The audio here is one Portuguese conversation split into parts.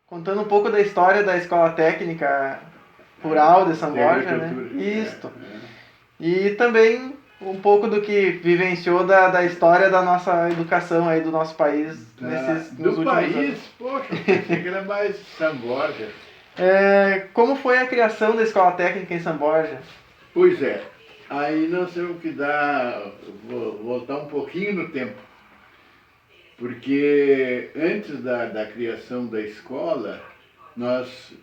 Contando um pouco da história da Escola Técnica Rural de São Borja, né? Isto. E também um pouco do que vivenciou da história da nossa educação aí do nosso país nos últimos anos. Poxa, pensei que era mais São Borja. Como foi a criação da Escola Técnica em São Borja? Pois é, aí nós temos que voltar um pouquinho no tempo. Porque antes da criação da escola, nós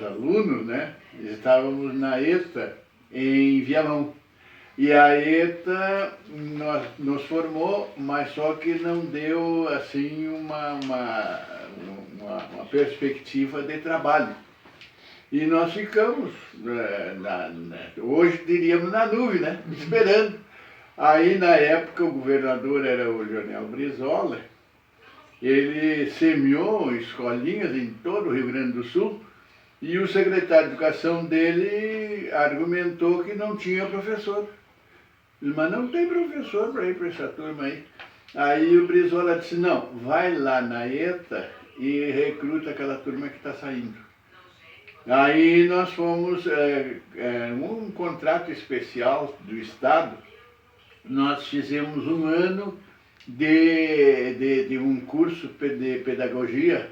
alunos, né, estávamos na ETA em Viamão. E a ETA nos formou, mas só que não deu assim uma perspectiva de trabalho. E nós ficamos, hoje diríamos na nuvem, né, esperando. Aí na época o governador era o Leonel Brizola, ele semeou escolinhas em todo o Rio Grande do Sul e o secretário de Educação dele argumentou que não tinha professor. Mas não tem professor para ir para essa turma aí. Aí o Brizola disse, não, vai lá na ETA e recruta aquela turma que está saindo. Aí nós fomos, um contrato especial do Estado, nós fizemos um ano de um curso de pedagogia,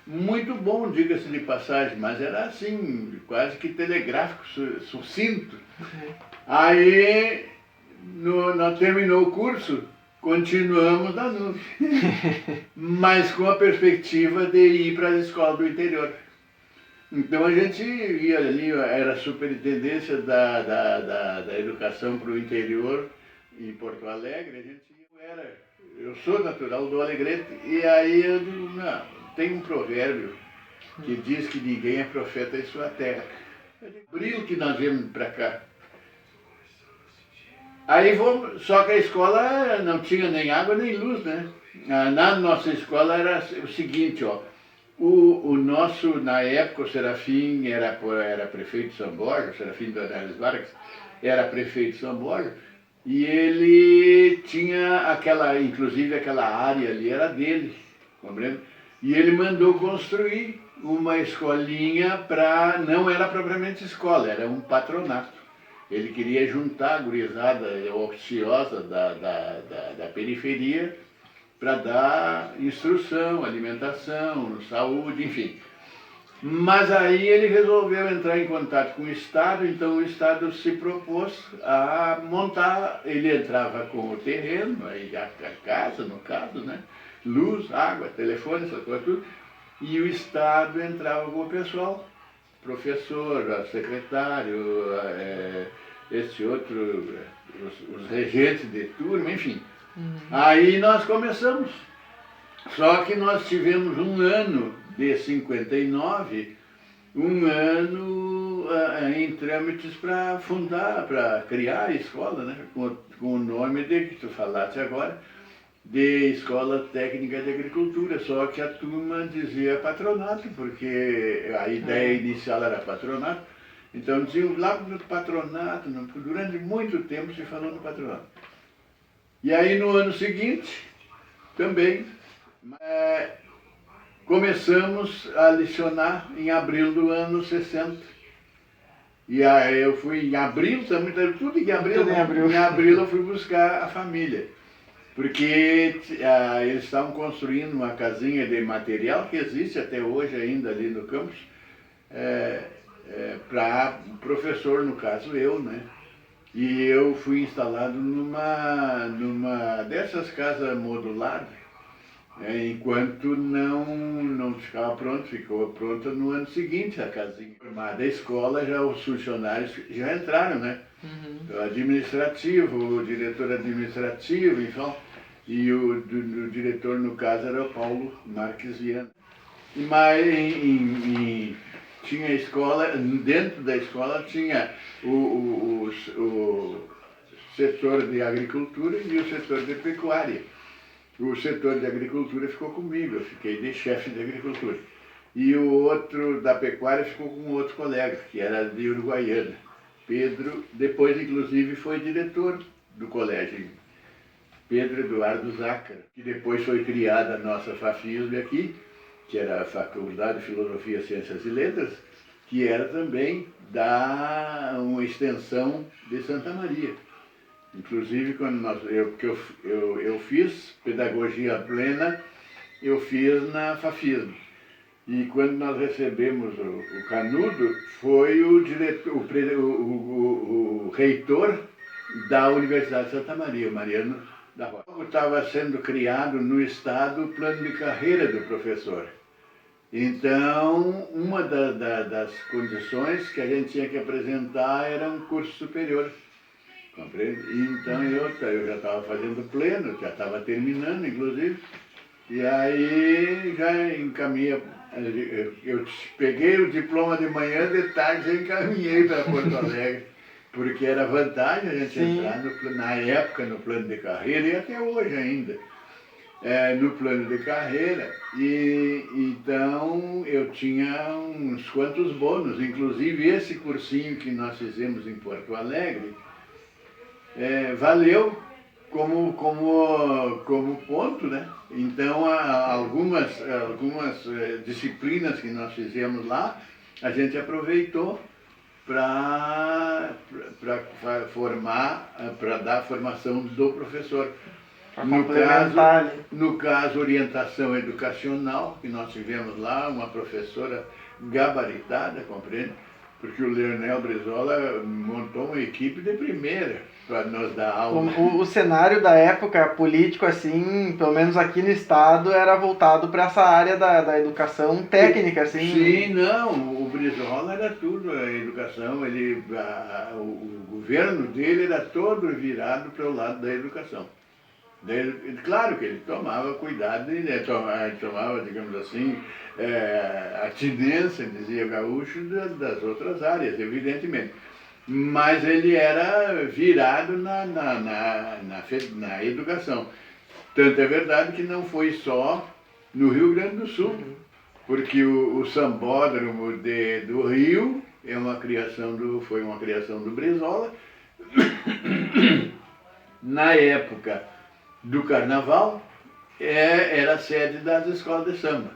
muito bom, diga-se de passagem, mas era assim, quase que telegráfico, sucinto. Aí, nós terminou o curso, continuamos na nuvem, mas com a perspectiva de ir para as escolas do interior. Então a gente ia ali, era a superintendência da educação para o interior em Porto Alegre, a gente eu sou natural do Alegrete, e aí eu digo, não, tem um provérbio que diz que ninguém é profeta em sua terra. Brilho que nós viemos para cá. Aí fomos, só que a escola não tinha nem água nem luz, né? Na nossa escola era o seguinte, ó. O nosso, na época, o Serafim era prefeito de São Borja, o Serafim Dornelles Vargas era prefeito de São Borja, e ele tinha inclusive aquela área ali era dele, compreende? E ele mandou construir uma escolinha não era propriamente escola, era um patronato. Ele queria juntar a gurizada ociosa da periferia para dar instrução, alimentação, saúde, enfim. Mas aí ele resolveu entrar em contato com o Estado, então o Estado se propôs a montar, ele entrava com o terreno, aí a casa, no caso, né? Luz, água, telefone, essa coisa tudo, e o Estado entrava com o pessoal, professor, secretário, esse outro, os regentes de turma, enfim. Aí nós começamos. Só que nós tivemos um ano de 59, um ano em trâmites para fundar, para criar a escola, né? Com o nome que tu falaste agora, de Escola Técnica de Agricultura, só que a turma dizia patronato, porque a ideia inicial era patronato, então diziam lá no patronato, durante muito tempo se falou no patronato. E aí no ano seguinte, também, começamos a lecionar em abril do ano 60. E aí eu fui em abril, tudo em abril, em abril eu fui buscar a família. Porque eles estavam construindo uma casinha de material que existe até hoje ainda ali no campus, para o professor, no caso eu, né? E eu fui instalado numa dessas casas modulares, enquanto não ficava pronto, ficou pronta no ano seguinte a casinha. Formada a escola, já os funcionários já entraram, né? O administrativo, o diretor administrativo, então, e o diretor, no caso, era o Paulo Marques Viana. Mas tinha a escola, dentro da escola tinha o setor de agricultura e o setor de pecuária. O setor de agricultura ficou comigo, eu fiquei de chefe de agricultura. E o outro da pecuária ficou com outro colega, que era de Uruguaiana. Pedro, depois inclusive foi diretor do colégio. Pedro Eduardo Zácaro, que depois foi criada a nossa FAFISB aqui, que era a Faculdade de Filosofia, Ciências e Letras, que era também uma extensão de Santa Maria. Inclusive, quando eu fiz pedagogia plena, eu fiz na FAFISB. E quando nós recebemos o Canudo, foi o reitor da Universidade de Santa Maria, o Mariano da Rocha. Estava sendo criado no Estado o plano de carreira do professor. Então, uma das condições que a gente tinha que apresentar era um curso superior. Compreende? Então, eu já estava fazendo pleno, já estava terminando, inclusive. E aí, já encaminhei. Eu peguei o diploma de manhã, de tarde já encaminhei para Porto Alegre. Porque era vantagem a gente entrar, na época, no plano de carreira, e até hoje ainda. No plano de carreira, e então eu tinha uns quantos bônus, inclusive esse cursinho que nós fizemos em Porto Alegre, valeu como ponto, né? Então algumas disciplinas que nós fizemos lá, a gente aproveitou para dar a formação do professor. No caso, orientação educacional, que nós tivemos lá, uma professora gabaritada, compreende? Porque o Leonel Brizola montou uma equipe de primeira para nos dar aula. O cenário da época político, assim, pelo menos aqui no estado, era voltado para essa área da educação técnica, assim. Sim, não, o Brizola era tudo, a educação, o governo dele era todo virado para o lado da educação. Claro que ele tomava cuidado, tomava, digamos assim, atinência, dizia Gaúcho, das outras áreas, evidentemente. Mas ele era virado na educação. Tanto é verdade que não foi só no Rio Grande do Sul, porque o Sambódromo do Rio foi uma criação do Brizola. Na época do Carnaval, era a sede das escolas de samba.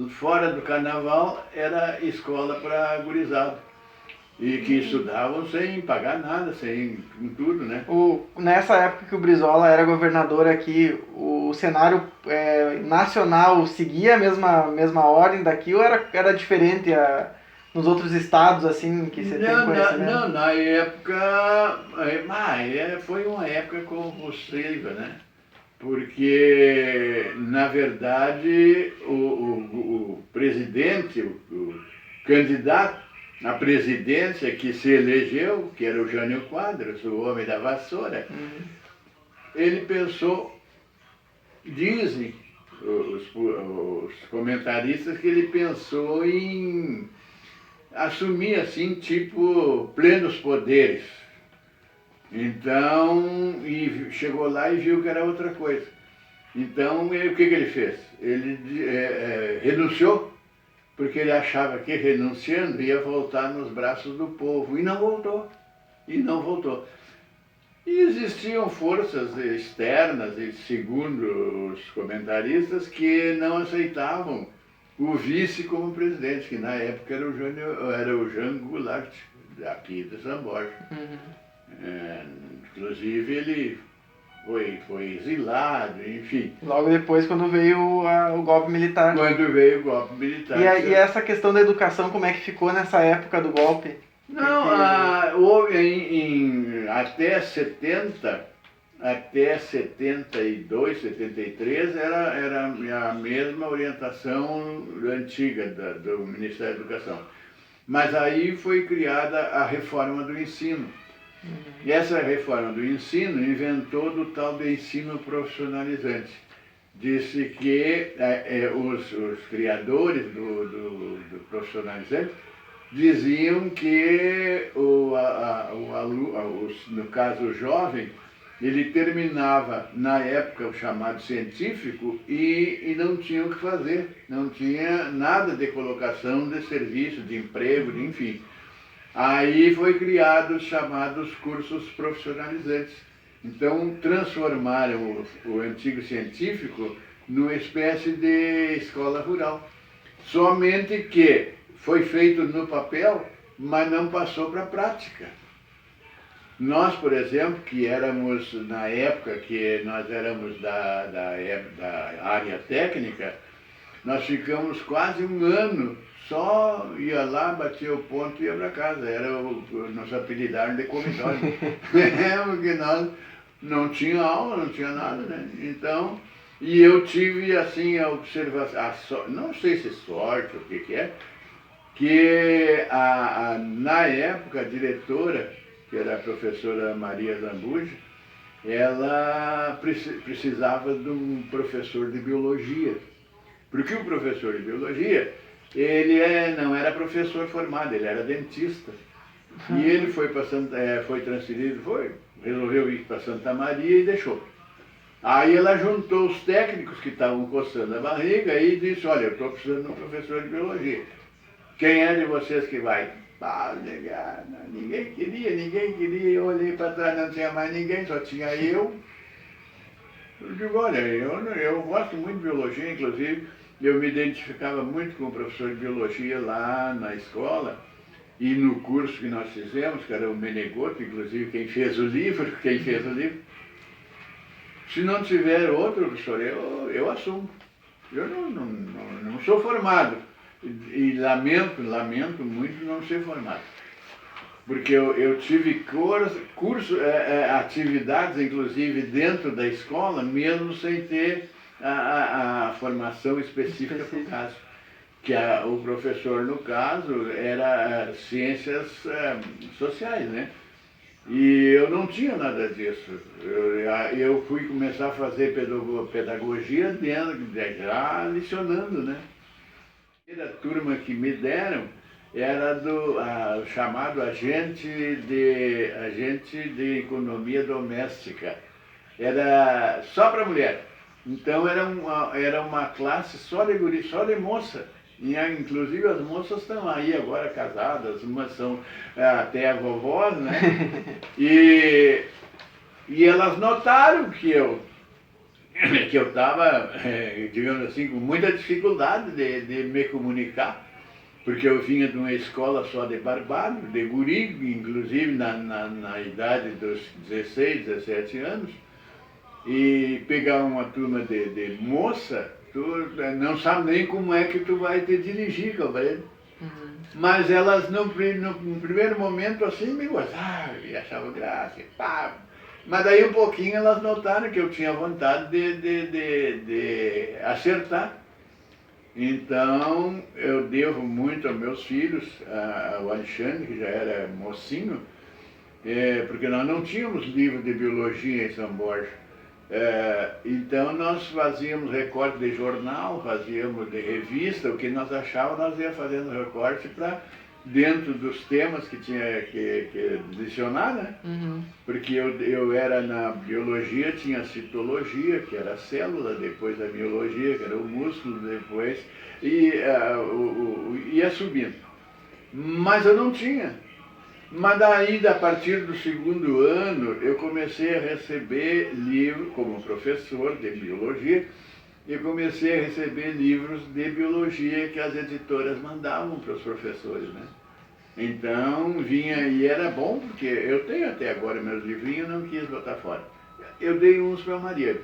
Fora do Carnaval, era escola para gurizada. E que estudavam sem pagar nada, sem tudo, né? Nessa época que o Brizola era governador aqui, o cenário nacional seguia a mesma ordem daqui ou era diferente nos outros estados, assim, que você tem conhecimento? Não, na época... foi uma época convulsiva, né? Porque, na verdade, o presidente, o candidato à presidência que se elegeu, que era o Jânio Quadros, o homem da vassoura, ele pensou, dizem os comentaristas, que ele pensou em assumir, assim, tipo, plenos poderes. Então, e chegou lá e viu que era outra coisa. Então, o que ele fez? Ele renunciou, porque ele achava que renunciando ia voltar nos braços do povo. E não voltou. E existiam forças externas, e segundo os comentaristas, que não aceitavam o vice como presidente, que na época era o Jean Goulart, aqui de São Borja. Inclusive ele foi exilado, enfim. Logo depois, quando veio o golpe militar. Quando veio o golpe militar. E essa questão da educação, como é que ficou nessa época do golpe? Não, houve até 72, 73, era a mesma orientação antiga do Ministério da Educação. Mas aí foi criada a reforma do ensino. E essa reforma do ensino inventou do tal de ensino profissionalizante. Disse que os criadores do profissionalizante diziam que no caso o jovem, ele terminava na época o chamado científico e não tinha o que fazer, não tinha nada de colocação de serviço, de emprego, enfim. Aí foi criado os chamados cursos profissionalizantes, Então transformaram o antigo científico numa espécie de escola rural. Somente que foi feito no papel, mas não passou para a prática. Nós, por exemplo, que éramos, na época que nós éramos da área técnica, nós ficamos quase um ano, só ia lá, batia o ponto e ia para casa. Era o nosso apelidário de comissório. Porque nós não tinha aula, não tinha nada, né? Então, e eu tive assim a observação, não sei se sorte ou o que é, que na época a diretora, que era a professora Maria Zambuja, ela precisava de um professor de biologia. Porque o professor de biologia, ele não era professor formado, ele era dentista. E ele foi transferido, resolveu ir para Santa Maria e deixou. Aí ela juntou os técnicos que estavam coçando a barriga e disse, olha, eu estou precisando de um professor de biologia. Quem é de vocês que vai? Ah, ninguém queria. Eu olhei para trás, não tinha mais ninguém, só tinha eu. Eu digo, olha, eu gosto muito de biologia, inclusive, eu me identificava muito com o professor de biologia lá na escola. E no curso que nós fizemos, que era o Menegoto, inclusive quem fez o livro, se não tiver outro, professor, eu assumo. Eu não sou formado. E lamento muito não ser formado. Porque eu tive atividades, inclusive, dentro da escola, mesmo sem ter a formação específica para o caso. Que o professor, no caso, era ciências sociais, né? E eu não tinha nada disso. Eu fui começar a fazer pedagogia já lecionando, né? A primeira turma que me deram era do chamado agente de economia doméstica. Era só para mulher. Então era uma classe só de guri, só de moça. E, inclusive as moças estão aí agora casadas, umas são até vovós, né? E elas notaram que eu estava, digamos assim, com muita dificuldade de me comunicar, porque eu vinha de uma escola só de barbado, de guri, inclusive na idade dos 16, 17 anos, e pegar uma turma de moça, tu não sabe nem como é que tu vai te dirigir, compreende? Mas elas, no primeiro momento, assim, me gozavam e achavam graça, e pá. Mas daí um pouquinho elas notaram que eu tinha vontade de acertar. Então, eu devo muito aos meus filhos, ao Alexandre, que já era mocinho, porque nós não tínhamos livro de biologia em São Borja. Então nós fazíamos recorte de jornal, fazíamos de revista, o que nós achávamos nós ia fazendo recorte para dentro dos temas que tinha que lecionar, né? Porque eu era na biologia, tinha a citologia, que era a célula, depois a biologia, que era o músculo, depois, e ia subindo. Mas eu não tinha. Mas daí, a partir do segundo ano, eu comecei a receber livros, como professor de biologia, eu comecei a receber livros de biologia que as editoras mandavam para os professores, né? Então, vinha, e era bom, porque eu tenho até agora meus livrinhos, não quis botar fora. Eu dei uns para a Maria.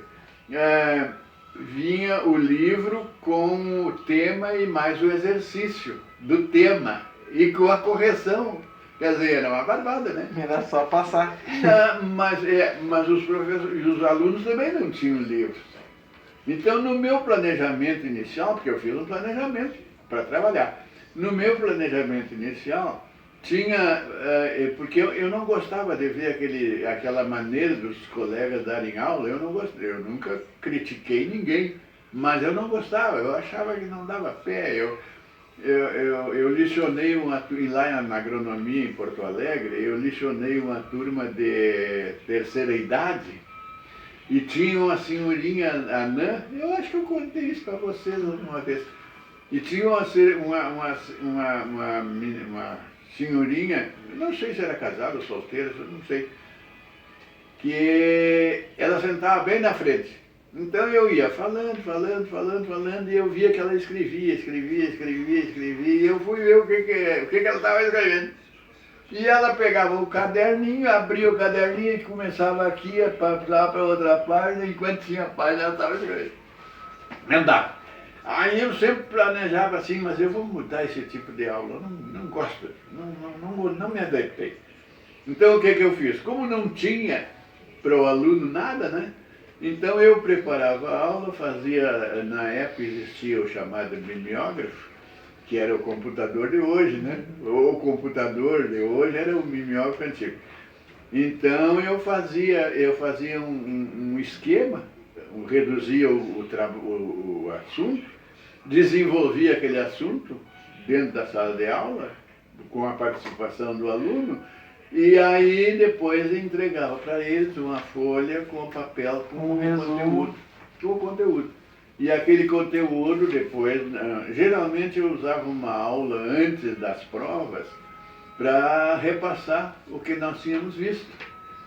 Vinha o livro com o tema e mais o exercício do tema, e com a correção. Quer dizer, era uma barbada, né? Era só passar. Mas os professores e os alunos também não tinham livros. Então, no meu planejamento inicial, porque eu fiz um planejamento para trabalhar, no meu planejamento inicial, tinha, porque eu não gostava de ver aquela maneira dos colegas darem aula, eu não gostei, eu nunca critiquei ninguém, mas eu não gostava, eu achava que não dava pé. Eu lecionei lá na agronomia em Porto Alegre, eu lecionei uma turma de terceira idade e tinha uma senhorinha anã, eu acho que eu contei isso para vocês uma vez, e tinha uma senhorinha, não sei se era casada ou solteira, não sei, que ela sentava bem na frente. Então eu ia falando, e eu via que ela escrevia, e eu fui ver o que ela estava escrevendo. E ela pegava o caderninho, abria o caderninho e começava aqui, ia passar para outra página, enquanto tinha página ela estava escrevendo. Não dá. Aí eu sempre planejava assim, mas eu vou mudar esse tipo de aula, eu não gosto, não me adaptei. Então o que eu fiz? Como não tinha para o aluno nada, né? Então eu preparava a aula, fazia, na época existia o chamado mimeógrafo, que era o computador de hoje, né? O computador de hoje era o mimeógrafo antigo. Então eu fazia um esquema, reduzia o assunto, desenvolvia aquele assunto dentro da sala de aula, com a participação do aluno, e aí depois entregava para eles uma folha com papel com o conteúdo. E aquele conteúdo depois, geralmente eu usava uma aula antes das provas para repassar o que nós tínhamos visto.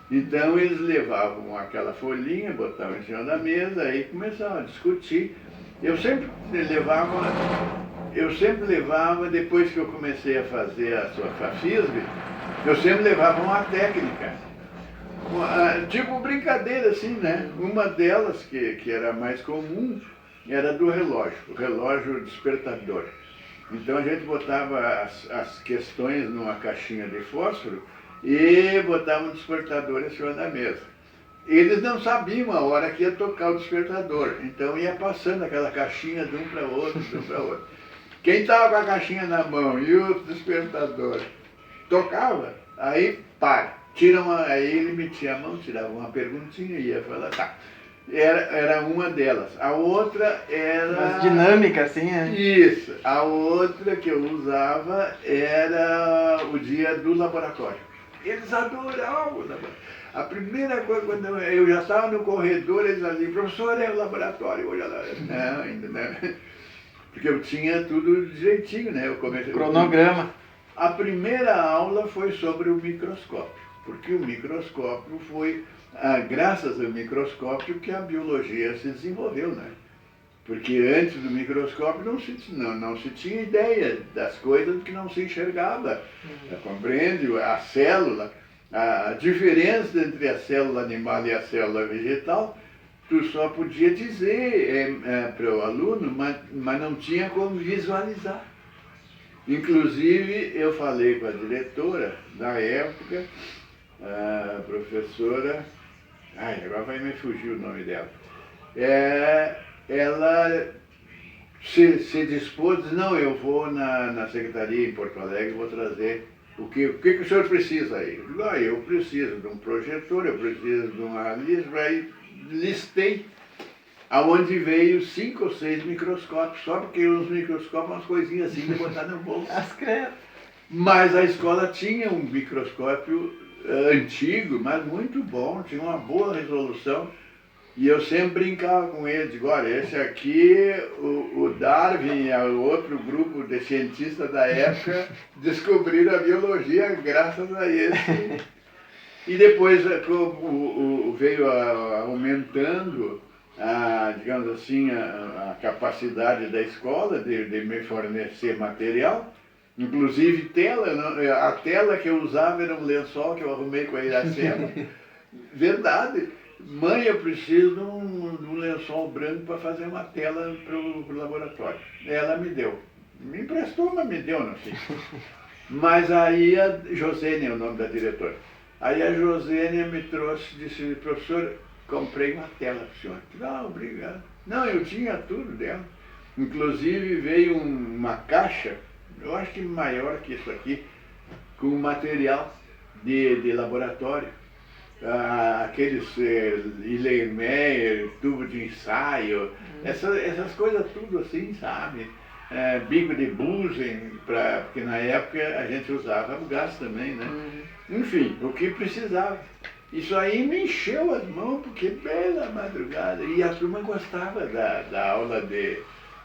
Então eles levavam aquela folhinha, botavam em cima da mesa e começavam a discutir. Eu sempre levava, depois que eu comecei a fazer a sua FAFISB, eu sempre levava uma técnica, tipo brincadeira assim, né? Uma delas, que era mais comum, era do relógio, o relógio despertador. Então a gente botava as questões numa caixinha de fósforo e botava um despertador em cima da mesa. Eles não sabiam a hora que ia tocar o despertador, então ia passando aquela caixinha de um para outro, Quem estava com a caixinha na mão e o despertador tocava, aí aí ele metia a mão, tirava uma perguntinha e ia falar, tá. Era uma delas. A outra era... Mas dinâmica, assim, é? Isso. A outra que eu usava era o dia do laboratório. Eles adoravam o laboratório. A primeira coisa, quando eu já estava no corredor, eles diziam, professor, é o laboratório, olha lá. Não, ainda não. Porque eu tinha tudo direitinho, né? Eu comecei, cronograma. A primeira aula foi sobre o microscópio, porque o microscópio foi, graças ao microscópio, que a biologia se desenvolveu, né? Porque antes do microscópio não se tinha ideia das coisas que não se enxergava. Compreende? A célula, a diferença entre a célula animal e a célula vegetal, tu só podia dizer para o aluno, mas não tinha como visualizar. Inclusive, eu falei com a diretora da época, a professora, agora vai me fugir o nome dela, ela se dispôs, disse, não, eu vou na secretaria em Porto Alegre, vou trazer o que o senhor precisa aí. Eu digo, eu preciso de um projetor, eu preciso de uma lista, aí listei aonde veio 5 ou 6 microscópios, só porque os microscópios, umas coisinhas assim de botar no bolso. Mas a escola tinha um microscópio antigo, mas muito bom, tinha uma boa resolução. E eu sempre brincava com ele, digo, olha, esse aqui, o Darwin e o outro grupo de cientistas da época descobriram a biologia graças a esse. E depois veio aumentando, digamos assim, a capacidade da escola de me fornecer material, inclusive tela. A tela que eu usava era um lençol que eu arrumei com a Iracema. Verdade. Mãe, eu preciso de um lençol branco para fazer uma tela para o laboratório. Ela me deu. Me emprestou, mas me deu, não sei. Mas aí a Josênia é o nome da diretora. Aí a Josênia me trouxe e disse, professor, comprei uma tela para o senhor. Não, obrigado. Não, eu tinha tudo dela. Inclusive veio uma caixa, eu acho que maior que isso aqui, com material de laboratório. Aqueles Ilermeyer, tubo de ensaio, essas coisas tudo assim, sabe? Bico de Bunsen, porque na época a gente usava o gás também, né? Enfim, o que precisava. Isso aí me encheu as mãos, porque bela madrugada. E a turma gostava da aula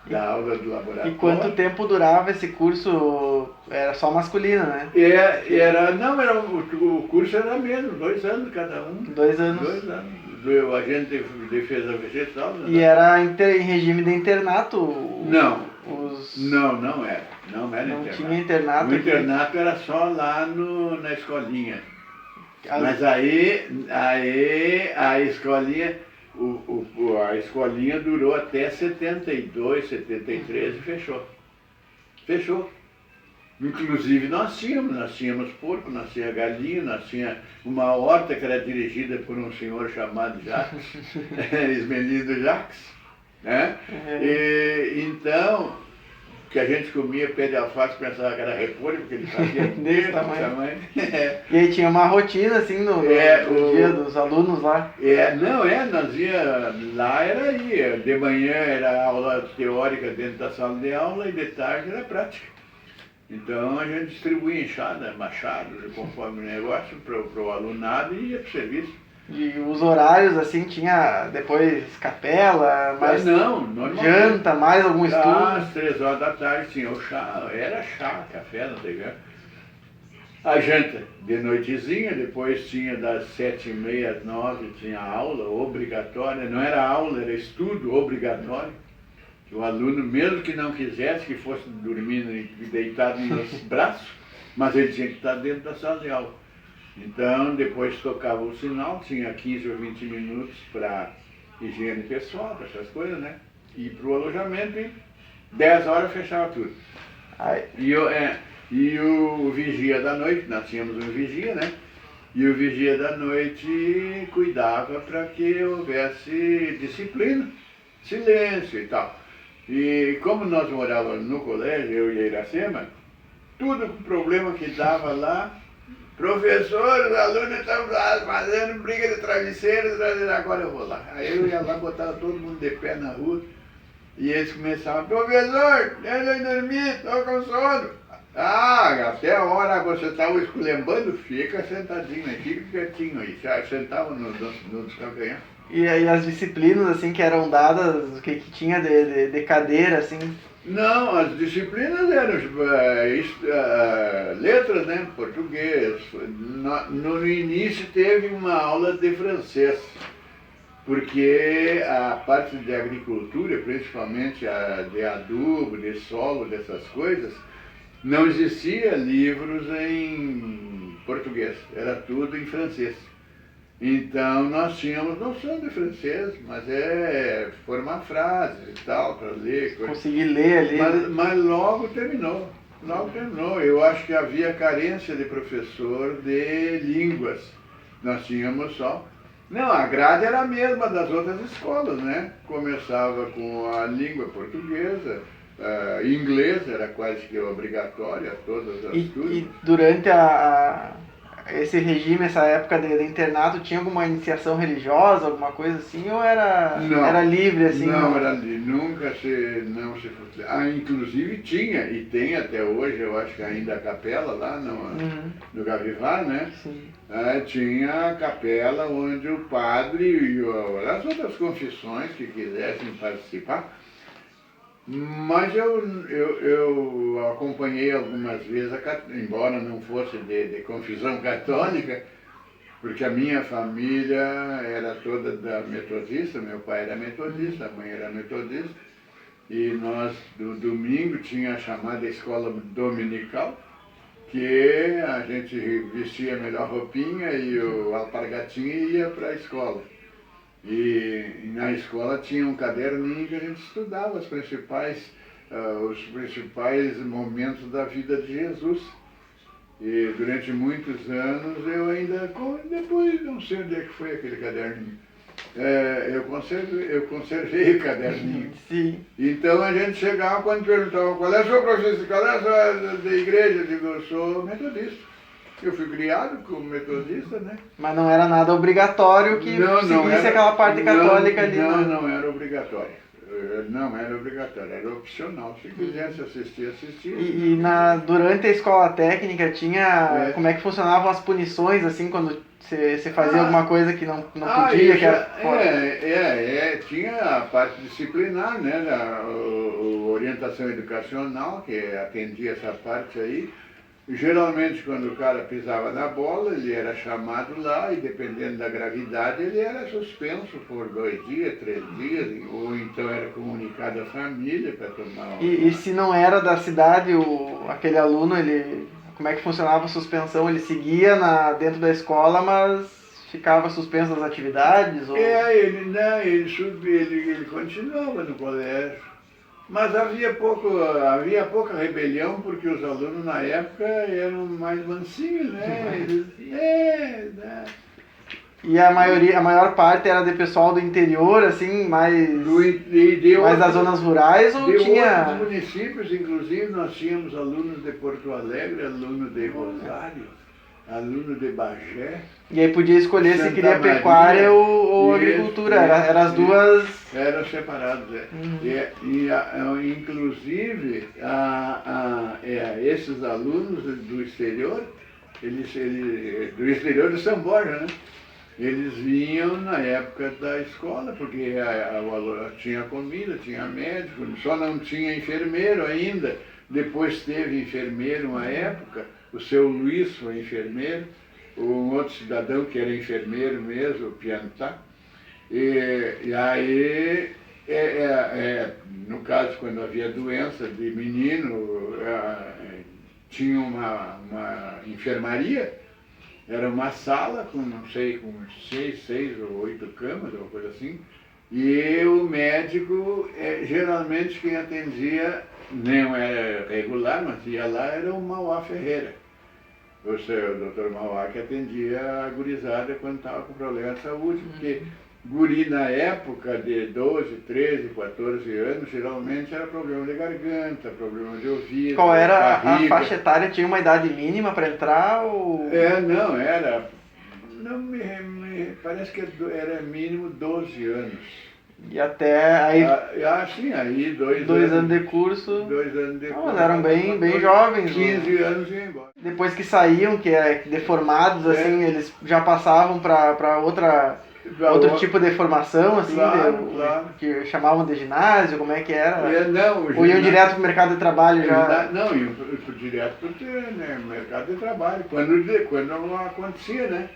da aula do laboratório. E quanto tempo durava esse curso? Era só masculino, né? O curso era mesmo, 2 anos cada um. 2 anos. 2 anos. Do agente de defesa vegetal. Né? E era em regime de internato? Não. Os... Não era. Não era não internato. Tinha internato. O internato era só lá na escolinha. Mas aí a escolinha, a escolinha durou até 72, 73 e fechou. Fechou. Inclusive nós tínhamos porco, nós tínhamos galinha, nós tínhamos uma horta que era dirigida por um senhor chamado Jacques, Esmelindo Jacques, né? E, então, que a gente comia pé de alface, pensava que era repolho, porque ele fazia desse tamanho. E aí tinha uma rotina assim no dia dos alunos lá? Nós ia lá, era aí, de manhã era aula teórica dentro da sala de aula e de tarde era prática. Então a gente distribuía enxada, machados, conforme o negócio, para o alunado e ia para o serviço. E os horários, assim, tinha depois capela, mais janta, mais algum estudo? Às 3 horas da tarde tinha o chá, era chá, café, não sei o que. A janta de noitezinha, depois tinha das 7h30 às 9h, tinha aula obrigatória, não era aula, era estudo obrigatório. O aluno, mesmo que não quisesse, que fosse dormindo e deitado nos braços, mas ele tinha que estar dentro da sala de aula. Então, depois tocava o sinal, tinha 15 ou 20 minutos para higiene pessoal, para essas coisas, né? E para o alojamento, e 10 horas fechava tudo. E o vigia da noite, nós tínhamos um vigia, né? E o vigia da noite cuidava para que houvesse disciplina, silêncio e tal. E como nós morávamos no colégio, eu e a Iracema, tudo o problema que dava lá, professor, os alunos estão lá fazendo briga de travesseiro, agora eu vou lá. Aí eu ia lá, botava todo mundo de pé na rua, e eles começavam, professor, deixa eu dormir, estou com sono. Até a hora você estava esculhambando, fica sentadinho aí, fica quietinho aí, sentava nos calcanhares. E aí as disciplinas, assim, que eram dadas, o que tinha de cadeira, assim? Não, as disciplinas eram letras, né? Português. No início teve uma aula de francês, porque a parte de agricultura, principalmente a de adubo, de solo, dessas coisas, não existia livros em português, era tudo em francês. Então nós tínhamos noção de francês, mas formar frases e tal, para ler. Conseguir ler ali. Mas logo terminou. Eu acho que havia carência de professor de línguas. Nós tínhamos só. Não, a grade era a mesma das outras escolas, né? Começava com a língua portuguesa, inglês era quase que obrigatória, todas as turmas. E durante esse regime, essa época de internato, tinha alguma iniciação religiosa, alguma coisa assim, ou era livre assim? Não, era livre, não se inclusive tinha, e tem até hoje, eu acho que ainda a capela lá no Gavivar, né? Sim. Tinha a capela onde o padre e as outras confissões que quisessem participar. Mas eu acompanhei algumas vezes, embora não fosse de confissão católica, porque a minha família era toda da metodista, meu pai era metodista, a mãe era metodista, e nós, do domingo, tinha a chamada escola dominical, que a gente vestia a melhor roupinha e o alpargatinho ia para a escola. E na escola tinha um caderninho que a gente estudava os principais momentos da vida de Jesus. E durante muitos anos eu ainda, depois não sei onde é que foi aquele caderninho, eu conservei o caderninho. Sim. Então a gente chegava, quando perguntava qual é a sua profissão, qual é a sua da igreja, eu digo, eu sou metodista. Eu fui criado como metodista, né? Mas não era nada obrigatório que seguisse aquela parte católica ali, né? Não era obrigatório. Não era obrigatório, era opcional. Se quisesse assistir, assistia. E durante a escola técnica tinha... Como é que funcionavam as punições, assim, quando Você fazia alguma coisa que não podia, que era fora? Tinha a parte disciplinar, né? A orientação educacional, que atendia essa parte aí. Geralmente, quando o cara pisava na bola, ele era chamado lá e, dependendo da gravidade, ele era suspenso por 2 dias, 3 dias, ou então era comunicado à família para tomar... E se não era da cidade, aquele aluno, como é que funcionava a suspensão? Ele seguia dentro da escola, mas ficava suspenso das atividades? Ou... ele continuava no colégio. Mas havia pouca rebelião, porque os alunos na época eram mais mansinhos, né? E a maior parte era de pessoal do interior, assim, mais das zonas rurais, ou tinha... outros municípios, inclusive, nós tínhamos alunos de Porto Alegre, alunos de Rosário, alunos de Bagé. E aí podia escolher se queria Maria, pecuária ou agricultura, eram as duas... Eram separados, inclusive, esses alunos do exterior, do exterior de São Borja, né? Eles vinham na época da escola, porque tinha comida, tinha médico, só não tinha enfermeiro ainda. Depois teve enfermeiro uma época, o seu Luiz foi enfermeiro, um outro cidadão que era enfermeiro mesmo, o Piantá. E aí, no caso, quando havia doença de menino, tinha uma enfermaria, era uma sala com, não sei, com 6 ou 8 camas, uma coisa assim, e o médico, geralmente quem atendia, não era regular, mas ia lá, era o Mauá Ferreira. O doutor Mauá que atendia a gurizada quando estava com problema de saúde, porque guri na época de 12, 13, 14 anos, geralmente era problema de garganta, problema de ouvido. Qual era a faixa etária? Tinha uma idade mínima para entrar? Ou... Não, era. Não parece que era mínimo 12 anos. E até aí. Sim, aí 2 anos de curso. 2 anos de curso. Eram bem jovens. 15 anos e iam embora. Depois que saíam, que é deformados, assim, eles já passavam para outro tipo de formação, assim, claro. que chamavam de ginásio, como é que era? Ou iam direto para o mercado de trabalho já? Não, iam direto para o mercado de trabalho, quando não acontecia, né?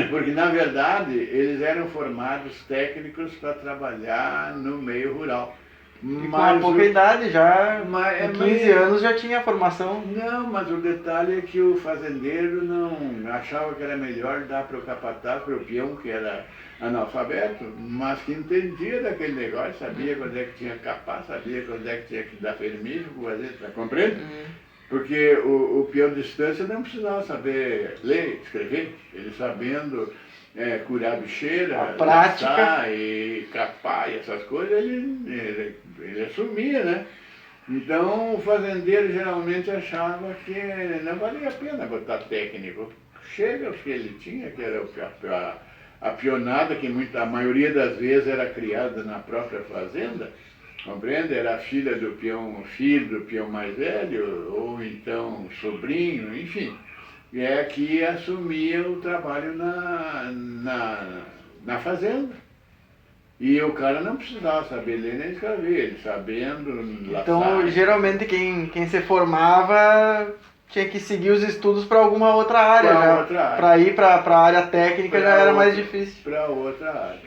Porque, na verdade, eles eram formados técnicos para trabalhar no meio rural. E com pouca idade, já com 15 anos já tinha formação. Não, mas o detalhe é que o fazendeiro não achava que era melhor dar para o capataz, para o peão, que era analfabeto, mas que entendia daquele negócio, sabia quando é que tinha que capar, sabia quando é que tinha que dar vermelho, tá compreende? Porque o peão de distância não precisava saber ler, escrever, ele sabendo curar bicheira, prática e capar e essas coisas, ele assumia, né? Então o fazendeiro geralmente achava que não valia a pena botar técnico. Chega os que ele tinha, que era a pionada, que a maioria das vezes era criada na própria fazenda, compreende? Era filho do peão mais velho, ou então sobrinho, enfim. E que assumia o trabalho na fazenda. E o cara não precisava saber ler nem escrever, ele sabendo laçar. Então, geralmente, quem se formava tinha que seguir os estudos para alguma outra área. Para ir para a área técnica já era mais difícil. Para outra área.